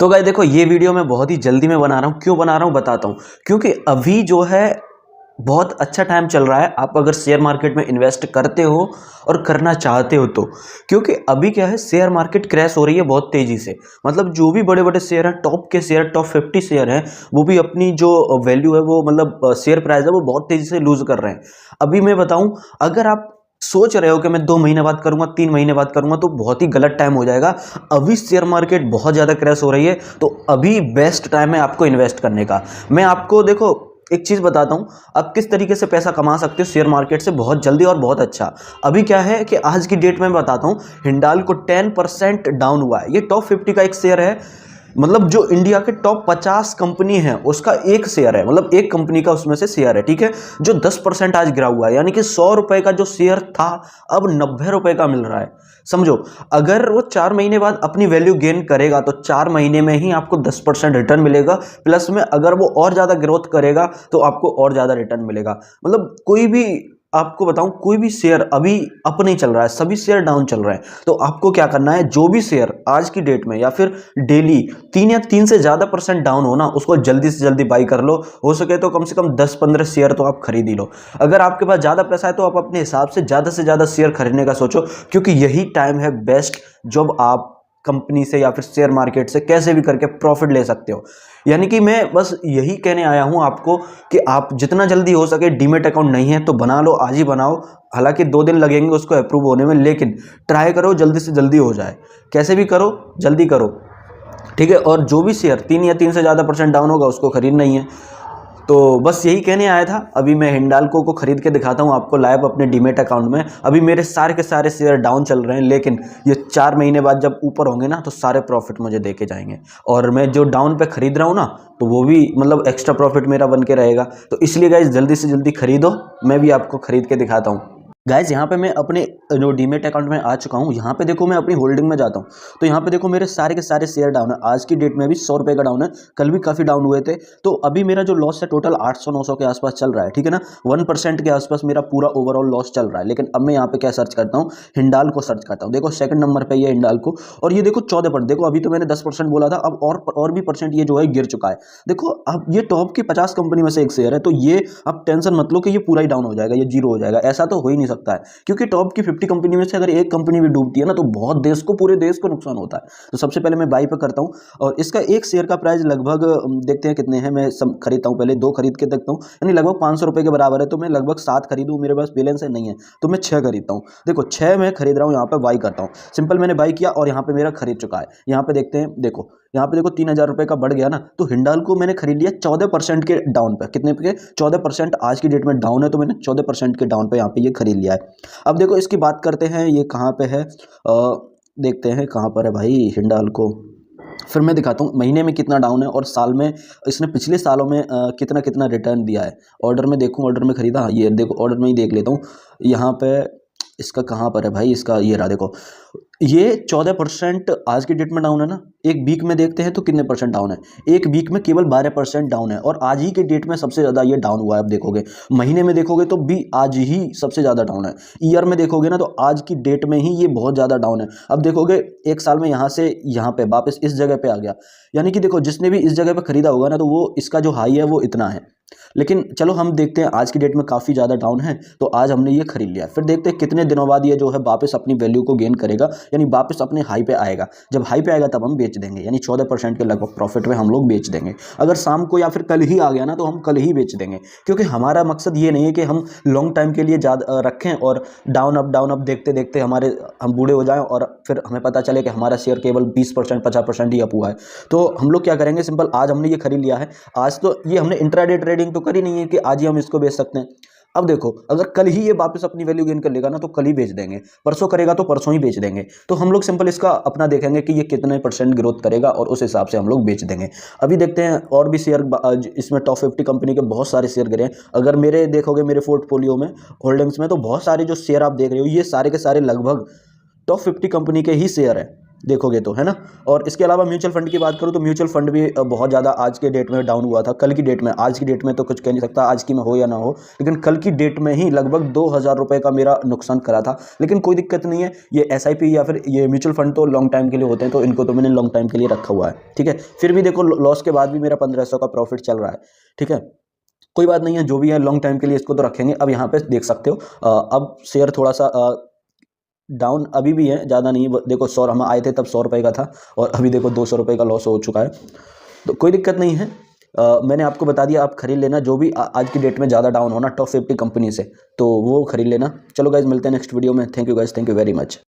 तो गाइस देखो, ये वीडियो मैं बहुत ही जल्दी में बना रहा हूँ। क्यों बना रहा हूँ बताता हूँ। क्योंकि अभी जो है बहुत अच्छा टाइम चल रहा है, आप अगर शेयर मार्केट में इन्वेस्ट करते हो और करना चाहते हो तो। क्योंकि अभी क्या है, शेयर मार्केट क्रैश हो रही है बहुत तेजी से। मतलब जो भी बड़े बड़े शेयर हैं, टॉप के शेयर, टॉप 50 शेयर हैं, वो भी अपनी जो वैल्यू है, वो मतलब शेयर प्राइस है, वो बहुत तेजी से लूज कर रहे हैं। अभी मैं बताऊं, अगर आप सोच रहे हो कि मैं 2 महीने बाद करूंगा, 3 महीने बाद करूंगा, तो बहुत ही गलत टाइम हो जाएगा। अभी शेयर मार्केट बहुत ज्यादा क्रैश हो रही है, तो अभी बेस्ट टाइम है आपको इन्वेस्ट करने का। मैं आपको देखो एक चीज बताता हूं, आप किस तरीके से पैसा कमा सकते हो शेयर मार्केट से बहुत जल्दी और बहुत अच्छा। अभी क्या है कि आज की डेट में बताता हूं, हिंडाल्को 10% डाउन हुआ है। ये टॉप 50 का एक शेयर है। मतलब जो इंडिया के टॉप 50 कंपनी है उसका एक शेयर है, मतलब एक कंपनी का उसमें से शेयर है, ठीक है। जो 10% आज गिरा हुआ है, यानी कि 100 रुपए का जो शेयर था, अब 90 रुपए का मिल रहा है। समझो, अगर वो 4 महीने बाद अपनी वैल्यू गेन करेगा तो 4 महीने में ही आपको 10% रिटर्न मिलेगा। प्लस में अगर वो और ज्यादा ग्रोथ करेगा तो आपको और ज्यादा रिटर्न मिलेगा। मतलब कोई भी, आपको बताऊं, कोई भी शेयर अभी अप नहीं चल रहा है, सभी शेयर डाउन चल रहे हैं। तो आपको क्या करना है, जो भी शेयर आज की डेट में या फिर डेली 3 से ज्यादा परसेंट डाउन हो ना, उसको जल्दी से जल्दी बाई कर लो। हो सके तो कम से कम 10-15 शेयर तो आप खरीद ही लो। अगर आपके पास ज्यादा पैसा है तो आप अपने हिसाब से ज्यादा शेयर खरीदने का सोचो, क्योंकि यही टाइम है बेस्ट जब आप कंपनी से या फिर शेयर मार्केट से कैसे भी करके प्रॉफिट ले सकते हो। यानी कि मैं बस यही कहने आया हूं आपको कि आप जितना जल्दी हो सके, डीमेट अकाउंट नहीं है तो बना लो, आज ही बनाओ। हालांकि 2 दिन लगेंगे उसको अप्रूव होने में, लेकिन ट्राई करो जल्दी से जल्दी हो जाए। कैसे भी करो, जल्दी करो, ठीक है। और जो भी शेयर 3 से ज़्यादा परसेंट डाउन होगा उसको खरीदना ही है। तो बस यही कहने आया था। अभी मैं हिंडाल्को को खरीद के दिखाता हूँ आपको लाइव अपने डीमेट अकाउंट में। अभी मेरे सारे के सारे शेयर डाउन चल रहे हैं, लेकिन ये 4 महीने बाद जब ऊपर होंगे ना, तो सारे प्रॉफिट मुझे देके जाएंगे। और मैं जो डाउन पे खरीद रहा हूँ ना, तो वो भी मतलब एक्स्ट्रा प्रॉफिट मेरा बन के रहेगा। तो इसलिए गाइज जल्दी से जल्दी खरीदो, मैं भी आपको खरीद के दिखाता हूँ। गाइज यहाँ पे मैं अपने जो डीमेट अकाउंट में आ चुका हूँ। यहाँ पे देखो, मैं अपनी होल्डिंग में जाता हूँ तो यहाँ पे देखो मेरे सारे के सारे शेयर डाउन है। आज की डेट में भी 100 रुपये का डाउन है, कल भी काफ़ी डाउन हुए थे। तो अभी मेरा जो लॉस है टोटल 800-900 के आसपास चल रहा है, ठीक है ना। 1% के आसपास मेरा पूरा ओवरऑल लॉस चल रहा है। लेकिन अब मैं यहाँ पे क्या सर्च करता हूँ, हिंडाल्को सर्च करता हूँ। देखो सेकंड नंबर पे ये हिंडाल्को, और ये देखो 14%। देखो अभी तो मैंने 10% बोला था, अब और भी परसेंट ये जो है गिर चुका है। देखो अब ये टॉप की 50 कंपनी में से एक शेयर है, तो ये अब टेंशन मत लो कि ये पूरा ही डाउन हो जाएगा, ये जीरो हो जाएगा, ऐसा तो हो ही नहीं सकता है। क्योंकि टॉप की 50 कंपनी में से अगर एक कंपनी भी डूबती है ना, तो बहुत देश को, पूरे देश को नुकसान होता है। तो सबसे पहले मैं बाई पे करता हूं, और इसका एक शेयर का प्राइस लगभग देखते हैं कितने हैं। मैं खरीदता हूं, पहले 2 खरीद के देखता हूं, यानी लगभग 500 रुपए के बराबर है। तो मैं लगभग 7 खरीदूं, मेरे पास बैलेंस है नहीं है तो मैं 6 खरीदता हूं। देखो 6 मैं खरीद रहा हूं, यहाँ पे बाई करता हूं। सिंपल मैंने बाई किया और यहाँ पे मेरा खरीद चुका है। यहाँ पे देखते हैं, देखो यहाँ पे देखो 3000 रुपए का बढ़ गया ना। तो हिंडाल्को मैंने खरीद लिया 14% के डाउन पे। कितने पे? 14% आज की डेट में डाउन है, तो मैंने 14% के डाउन पे यहाँ पे ये खरीद लिया है। अब देखो इसकी बात करते हैं, ये कहाँ पे है, देखते हैं कहाँ पर है भाई हिंडाल्को। फिर मैं दिखाता हूँ महीने में कितना डाउन है और साल में इसने पिछले सालों में कितना कितना रिटर्न दिया है। ऑर्डर में देखूँ, ऑर्डर में खरीदा, ये देखो ऑर्डर में ही देख लेता हूँ। यहाँ पे इसका कहाँ पर है भाई, इसका ये रहा, देखो ये 14% आज की डेट में डाउन है ना। एक वीक में देखते हैं तो कितने परसेंट डाउन है, एक वीक में केवल 12% डाउन है, और आज ही के डेट में सबसे ज़्यादा ये डाउन हुआ है। अब देखोगे महीने में देखोगे तो भी आज ही सबसे ज़्यादा डाउन है। ईयर में देखोगे ना, तो आज की डेट में ही ये बहुत ज़्यादा डाउन है। अब देखोगे एक साल में यहाँ से यहाँ पे वापस इस जगह पे आ गया। यानी कि देखो जिसने भी इस जगह पे खरीदा होगा ना, तो वो इसका जो हाई है वो इतना है। लेकिन चलो हम देखते हैं, आज की डेट में काफ़ी ज़्यादा डाउन है, तो आज हमने ये खरीद लिया। फिर देखते हैं कितने दिनों बाद ये जो है वापस अपनी वैल्यू को गेन करेगा, यानी वापस अपने हाई पे आएगा। जब हाई पे आएगा तब हम बेच देंगे, यानी 14% के लगभग प्रॉफिट में हम लोग बेच देंगे। अगर शाम को या फिर कल ही आ गया ना, तो हम कल ही बेच देंगे। क्योंकि हमारा मकसद ये नहीं है कि हम लॉन्ग टाइम के लिए ज़्यादा रखें और डाउन अप देखते देखते हम बूढ़े हो जाएं और फिर हमें पता चले कि हमारा शेयर केवल 20% 50% ही अप हुआ है। तो हम लोग क्या करेंगे, सिंपल आज हमने ये खरीद लिया है। आज तो ये हमने इंट्राडे ट्रेडिंग तो करी नहीं है कि आज ही हम इसको बेच सकते हैं। अब देखो अगर कल ही ये वापस अपनी वैल्यू गेन कर लेगा ना, तो कल ही बेच देंगे, परसों करेगा तो परसों ही बेच देंगे। तो हम लोग सिंपल इसका अपना देखेंगे कि ये कितने परसेंट ग्रोथ करेगा और उस हिसाब से हम लोग बेच देंगे। अभी देखते हैं और भी शेयर, इसमें टॉप 50 कंपनी के बहुत सारे शेयर गिरे हैं। अगर मेरे देखोगे मेरे पोर्टफोलियो में, होल्डिंग्स में, तो बहुत सारे जो शेयर आप देख रहे हो, ये सारे के सारे लगभग टॉप 50 कंपनी के ही शेयर है। देखोगे तो, है ना। और इसके अलावा म्यूचुअल फंड की बात करूँ तो म्यूचुअल फंड भी बहुत ज़्यादा आज के डेट में डाउन हुआ था। कल की डेट में, आज की डेट में तो कुछ कह नहीं सकता आज की में हो या ना हो, लेकिन कल की डेट में ही लगभग 2000 रुपये का मेरा नुकसान करा था। लेकिन कोई दिक्कत नहीं है, ये SIP या फिर ये म्यूचुअल फंड तो लॉन्ग टाइम के लिए होते हैं, तो इनको तो मैंने लॉन्ग टाइम के लिए रखा हुआ है, ठीक है। फिर भी देखो लॉस के बाद भी मेरा 1500 का प्रॉफिट चल रहा है, ठीक है। कोई बात नहीं है, जो भी है लॉन्ग टाइम के लिए इसको तो रखेंगे। अब यहाँ पे देख सकते हो अब शेयर थोड़ा सा डाउन अभी भी है, ज़्यादा नहीं है। देखो 100 हम आए थे तब 100 रुपये का था, और अभी देखो 200 रुपये का लॉस हो चुका है। तो कोई दिक्कत नहीं है, मैंने आपको बता दिया, आप खरीद लेना जो भी आज की डेट में ज़्यादा डाउन होना टॉप 50 कंपनी से, तो वो खरीद लेना। चलो गाइज, मिलते हैं नेक्स्ट वीडियो में। Thank you guys, thank you very much.